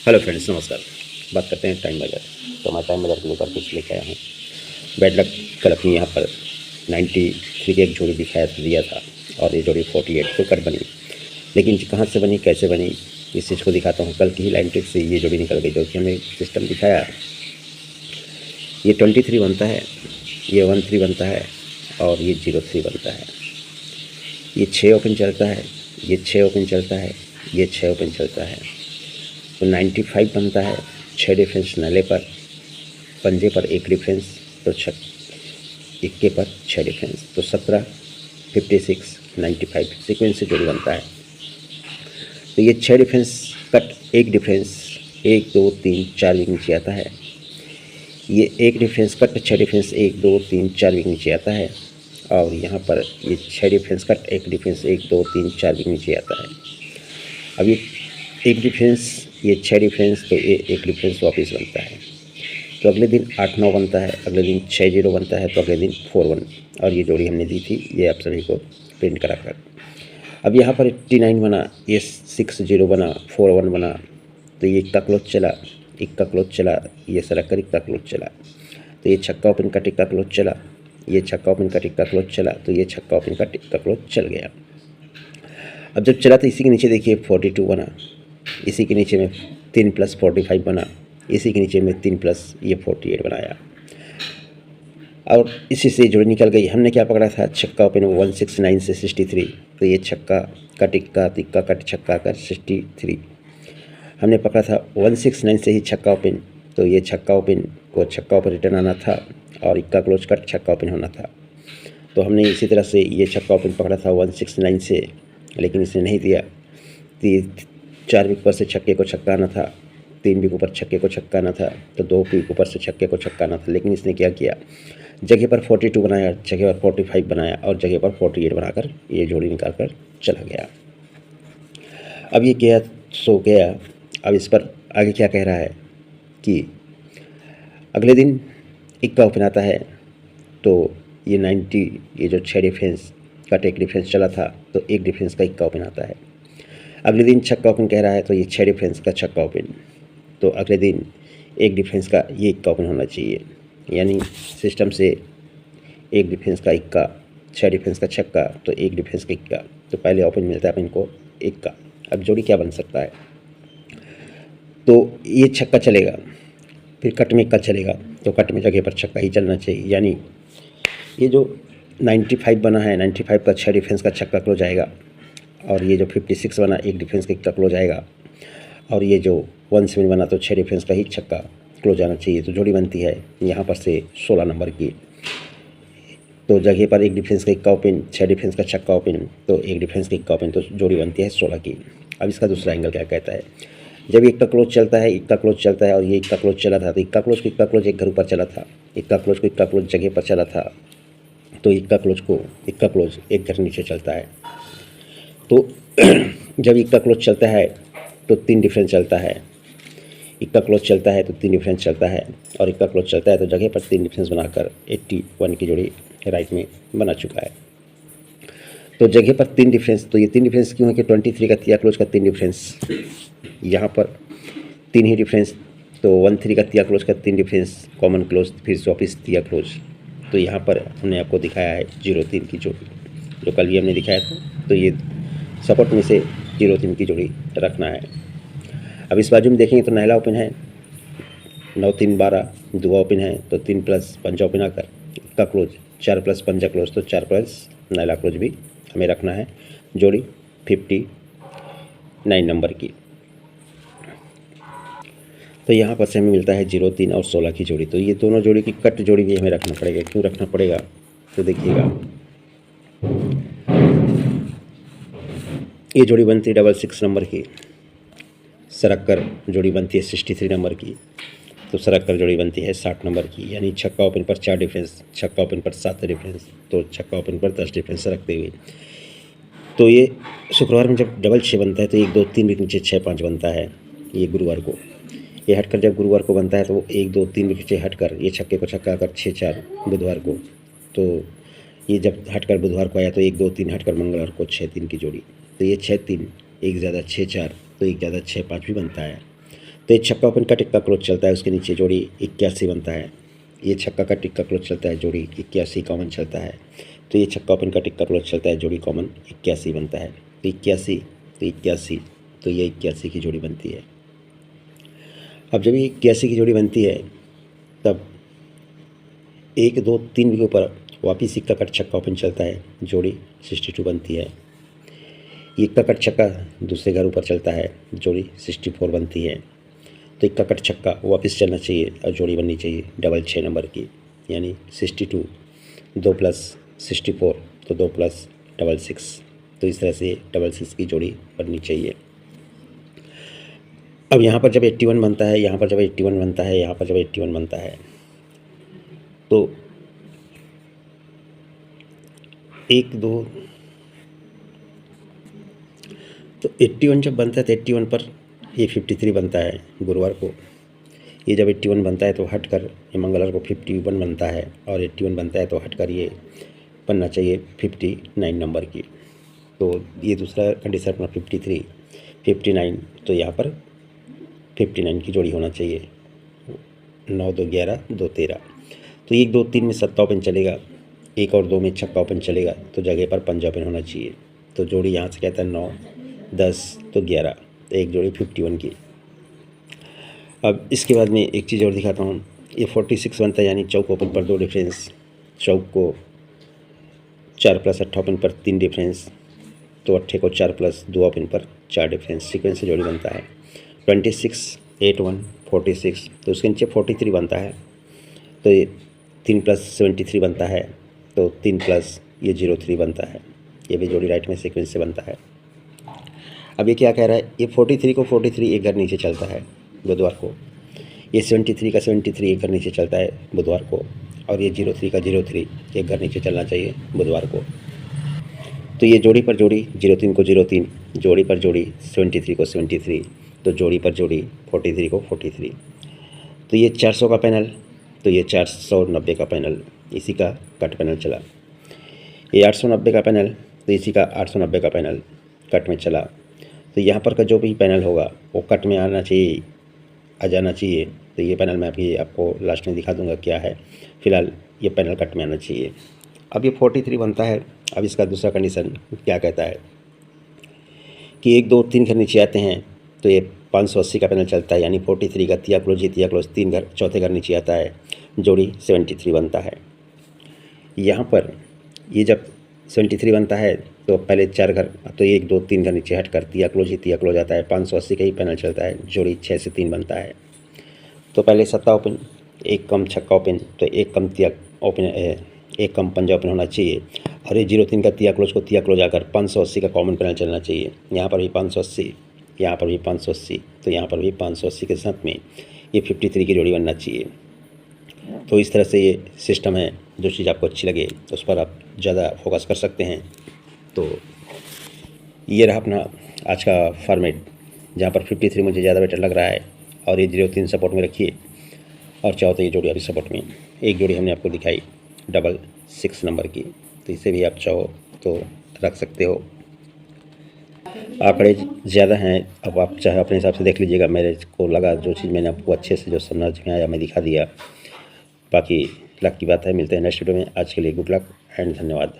Hello friends, नमस्कार। बात करते हैं टाइम बाजार। तो मैं टाइम बाजार के ऊपर कुछ लेके आया हूँ। बैड लक कल अपनी यहाँ पर 93 की एक जोड़ी दिया था और ये जोड़ी 48 को कट बनी। लेकिन कहाँ से बनी, कैसे बनी, इस चीज़ को दिखाता हूँ। कल की ही लाइन ट्रिक से ये जोड़ी निकल गई जो कि हमें सिस्टम दिखाया। ये 23 बनता है, ये 13 बनता है और ये 03 बनता है। ये 6 ओपन चलता है, ये 6 ओपन चलता है, ये 6 ओपन चलता है। तो 95 बनता है। 6 डिफरेंस नले पर, पंजे पर 1 डिफरेंस, तो इक्के पर 6 डिफरेंस, तो 17, 56, 95 सीक्वेंस से जोड़ी बनता है। तो ये 6 डिफरेंस कट 1 डिफरेंस 1 2 3 4 वीक नीचे आता है। ये 1 डिफरेंस कट 6 डिफरेंस 1 2 3 4 वीक नीचे आता है। और यहाँ पर ये 6 डिफरेंस कट 1 डिफरेंस 1 2 3 4 वीक नीचे आता है। अब ये 1 डिफरेंस, ये 6 डिफरेंस, तो ये 1 डिफरेंस वापस बनता है। तो अगले दिन 8-9 बनता है, अगले दिन 6-0 बनता है, तो अगले दिन 4-1। और ये जोड़ी हमने दी थी, ये आप सभी को प्रिंट करा कर। अब यहाँ पर 89 बना, ये 6-0 बना, 4-1 बना। तो ये इक्का क्लोज चला, इक्का क्लोज चला, ये सरक कर इक्का क्लोज चला। तो ये छक्का ओपन कट इक्का क्लोज चला, ये छक्का ओपन कट इक्का क्लोज चला, तो ये छक्का ओपन कट इक्का क्लोज चल गया। अब जब चला तो इसी के नीचे देखिए 42 बना, इसी के नीचे में 3 + 45 बना, इसी के नीचे में 3 + ये 48 बनाया। और इसी से जोड़ी निकल गई। हमने क्या पकड़ा था, छक्का ओपन 169 से 63, तो ये छक्का कट इक्का, तिक्का कट छक्का कर 63। हमने पकड़ा था 169 से ही छक्का ओपन, तो ये छक्का ओपन को छक्का ओपन रिटर्न आना था और इक्का क्लोज कट छक्का ओपन होना था। तो हमने इसी तरह से ये छक्का ओपन पकड़ा था 169 से, लेकिन इसने नहीं दिया। 4 वीक ऊपर से छक्के को छक्का आना था, 3 वीक ऊपर छक्के को छक्का आना था, तो 2 वीक ऊपर से छक्के को छक्का आना था। लेकिन इसने क्या किया, जगह पर 42 बनाया, जगह पर 45 बनाया और जगह पर 48 बनाकर ये जोड़ी निकाल कर चला गया। अब ये क्या सो गया। अब इस पर आगे क्या कह रहा है कि अगले दिन इक्का ओपन आता है, तो ये 90, ये जो 6 डिफरेंस कट 1 डिफरेंस चला था, तो 1 डिफरेंस का इक्का ओपन आता है। अगले दिन छक्का ओपन कह रहा है, तो ये 6 डिफरेंस का छक्का ओपन, तो अगले दिन 1 डिफरेंस का ये इक्का ओपन होना चाहिए। यानी सिस्टम से 1 डिफरेंस का इक्का, 6 डिफरेंस का छक्का, तो 1 डिफरेंस का इक्का, तो पहले ओपन मिलता है अपन को इक्का। अब जोड़ी क्या बन सकता है, तो ये छक्का चलेगा, फिर कट में इक्का चलेगा, तो कट में जगह पर छक्का ही चलना चाहिए। यानी ये जो 95 बना है, 95 का 6 डिफरेंस का छक्का क्लोज आएगा, और ये जो 56 बना 1 डिफरेंस का इक्का क्लोज आएगा, और ये जो 17 बना तो 6 डिफरेंस का ही छक्का क्लोज आना चाहिए। तो जोड़ी बनती है यहाँ पर से 16 नंबर की। तो जगह पर 1 डिफरेंस का इक्का ओपन, 6 डिफरेंस का छक्का ओपन, तो 1 डिफरेंस का इक्का ओपन, तो जोड़ी बनती है 16 की। अब इसका दूसरा एंगल क्या कहता है, जब इक्का क्लोज चलता है, इक्का क्लोज चलता है और ये इक्का क्लोज चला था, तो इक्का क्लोज को इक्का क्लोज एक घर ऊपर चला था, इक्का क्लोज को इक्का क्लोज जगह पर चला था, तो इक्का क्लोज को इक्का क्लोज एक घर नीचे चलता है। तो जब इक्का क्लोज चलता है तो 3 डिफरेंस चलता है, इक्का क्लोज चलता है तो 3 डिफरेंस चलता है, और इक्का क्लोज चलता है तो जगह पर 3 डिफरेंस बनाकर 81 की जोड़ी राइट में बना चुका है। तो जगह पर 3 डिफरेंस, तो ये 3 डिफरेंस क्यों है कि 23 का तिया क्लोज का 3 डिफरेंस, यहाँ पर 3 ही डिफरेंस, तो 13 का तिया क्लोज का 3 डिफरेंस कॉमन क्लोज, फिर वापिस तिया क्लोज। तो यहाँ पर हमने आपको दिखाया है 03 की जोड़ी, जो कल भी हमने दिखाया था। तो ये सपोर्ट में से 03 की जोड़ी रखना है। अब इस बाजू में देखेंगे तो नहला ओपन है, 9 3 12, दुआ ओपन है, तो 3 + पंजा ओपन आकर इक्का क्लोज, 4 + पंजा क्लोज, तो 4 + नहला क्लोज भी हमें रखना है। जोड़ी 59 नंबर की। तो यहाँ पर से हमें मिलता है 03 और 16 की जोड़ी। तो ये दोनों जोड़ी की कट जोड़ी भी हमें रखना पड़ेगा। क्यों रखना पड़ेगा, तो देखिएगा, ये जोड़ी बनती है 66 नंबर की, सरक कर जोड़ी बनती है 63 नंबर की, तो सरक कर जोड़ी बनती है 60 नंबर की। यानी छक्का ओपन पर 4 डिफरेंस, छक्का ओपन पर 7 डिफरेंस, तो छक्का ओपन पर 10 डिफरेंस रखते हुए। तो ये शुक्रवार में जब डबल 6 बनता है तो 1 2 3 के नीचे 6 5 बनता है। ये गुरुवार को, ये हटकर जब गुरुवार को बनता है तो 1 2 3 के नीचे हटकर ये छक्के को छक्का कर 6 4 बुधवार को। तो ये जब हटकर बुधवार को आया तो 1 2 3 हटकर मंगलवार को 6 3 की जोड़ी। तो ये 6 3, 1 ज़्यादा 6 4, तो 1 ज़्यादा 6 5 भी बनता है। तो ये छक्का ओपन का टिक्का क्लोज चलता है, उसके नीचे जोड़ी 81 बनता है। ये छक्का का टिक्का क्लोज चलता है, जोड़ी 81 कॉमन चलता है। तो ये छक्का ओपन का टिक्का क्लोज चलता है, जोड़ी कॉमन 81 बनता है। तो 81 तो 81 तो ये 81 की जोड़ी बनती है। अब जब ये 81 की जोड़ी बनती है तब 1 2 3 के ऊपर वापिस इक्का कट छक्का ओपन चलता है, जोड़ी 62 बनती है। ये इक्का कट छक्का दूसरे घर ऊपर चलता है, जोड़ी 64 बनती है। तो इक्का कट छक्का वापस चलना चाहिए और जोड़ी बननी चाहिए डबल 6 नंबर की, यानी 62 2 प्लस 64 तो 2 प्लस डबल 6। तो इस तरह से डबल 6 की जोड़ी बननी चाहिए। अब यहाँ पर जब 81 बनता है, यहाँ पर जब 81 बनता है, यहाँ पर जब 81 बनता है तो 1 2 तो 81 जब बनता है तो 81 पर ये 53 बनता है गुरुवार को। ये जब 81 बनता है तो हटकर ये मंगलवार को 51 बनता है, और 81 बनता है तो हटकर ये बनना चाहिए 59 नंबर की। तो ये दूसरा कंडीशन अपना 53 59, तो यहाँ पर 59 की जोड़ी होना चाहिए। 9 2 11 2 13। तो 1 2 3 में सत्ता ओपन चलेगा, 1 और 2 में छक्का ओपन चलेगा, तो जगह पर पंजा ओपन होना चाहिए। तो जोड़ी यहाँ से कहता है 9 10 तो 11, एक जोड़ी 51 की। अब इसके बाद में एक चीज़ और दिखाता हूँ। ये 46 बनता है, यानी चौक ओपन पर 2 डिफरेंस, चौक को 4 प्लस 8 ओपन पर 3 डिफरेंस, तो 8 को 4 प्लस 2 ओपन पर 4 डिफरेंस, सीक्वेंस से जोड़ी बनता है। 26 8 1 46, तो उसके नीचे 43 बनता है, तो ये 3 प्लस 73 बनता है, तो 3 प्लस ये 03 बनता है। ये भी जोड़ी राइट में सीक्वेंस से बनता है। अब ये क्या कह रहा है, ये 43 को 43 एक घर नीचे चलता है बुधवार को, ये 73 का 73 एक घर नीचे चलता है बुधवार को, और ये 03 का 03 एक घर नीचे चलना चाहिए बुधवार को। तो ये जोड़ी पर जोड़ी 03 को 03, जोड़ी पर जोड़ी 73 को 73, तो जोड़ी पर जोड़ी 43 को 43। तो ये 400 का पैनल, तो ये 490 का पैनल, इसी का कट पैनल चला। ये 890 का पैनल, तो इसी का 890 का पैनल कट में चला। तो यहाँ पर का जो भी पैनल होगा वो कट में आना चाहिए, आ जाना चाहिए। तो ये पैनल मैं अभी आपको लास्ट में दिखा दूंगा क्या है। फ़िलहाल ये पैनल कट में आना चाहिए। अब ये 43 बनता है। अब इसका दूसरा कंडीशन क्या कहता है कि 1 2 3 घर नीचे आते हैं, तो ये 580 का पैनल चलता है, यानी 43 का तिया क्लोज 3 घर चौथे घर नीचे आता है, जोड़ी 73 बनता है। यहाँ पर ये जब 73 बनता है तो पहले 4 घर, तो 1 2 3 घर नीचे हट कर तिया क्लोज आता है, 580 का ही पैनल चलता है, जोड़ी 6 से 3 बनता है। तो पहले सत्ता ओपन, एक कम छक्का ओपन, तो एक कम तिया ओपन, एक कम पंजा ओपन होना चाहिए, और ये 03 का तिया क्लोज आकर 580 का कॉमन पैनल चलना चाहिए। यहाँ पर भी 580, यहाँ पर भी 580, तो यहाँ पर भी 580 के साथ में ये 53 की जोड़ी बनना चाहिए। तो इस तरह से ये सिस्टम है। जो चीज़ आपको अच्छी लगे उस पर आप ज़्यादा फोकस कर सकते हैं। तो ये रहा अपना आज का फॉर्मेट, जहाँ पर 53 मुझे ज़्यादा बेटर लग रहा है, और ये 03 सपोर्ट में रखिए, और चाहो तो ये जोड़ी अभी सपोर्ट में। एक जोड़ी हमने आपको दिखाई डबल 6 नंबर की, तो इसे भी आप चाहो तो रख सकते हो। आंकड़े ज़्यादा हैं, अब आप चाहे अपने हिसाब से देख लीजिएगा। मेरे को लगा जो चीज़ मैंने आपको अच्छे से जो समझ में आया मैं दिखा दिया। बाकी लक की बात है। मिलते हैं नेक्स्ट वीडियो में। आज के लिए गुड लक एंड धन्यवाद।